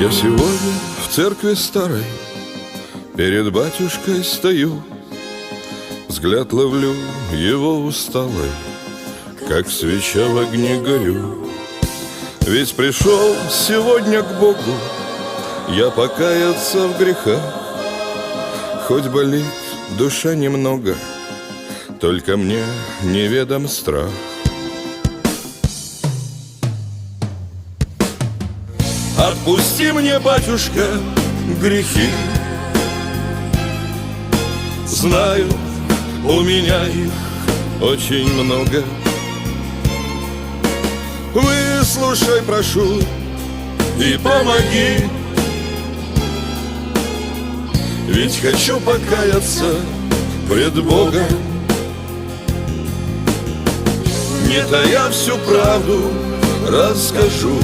Я сегодня в церкви старой перед батюшкой стою, взгляд ловлю его усталый, как свеча в огне горю. Ведь пришел сегодня к Богу я покаяться в грехах. Хоть болит душа немного, только мне неведом страх. Отпусти мне, батюшка, грехи. Знаю, у меня их очень много. Выслушай, прошу, и помоги. Ведь хочу покаяться пред Богом, не тая всю правду расскажу.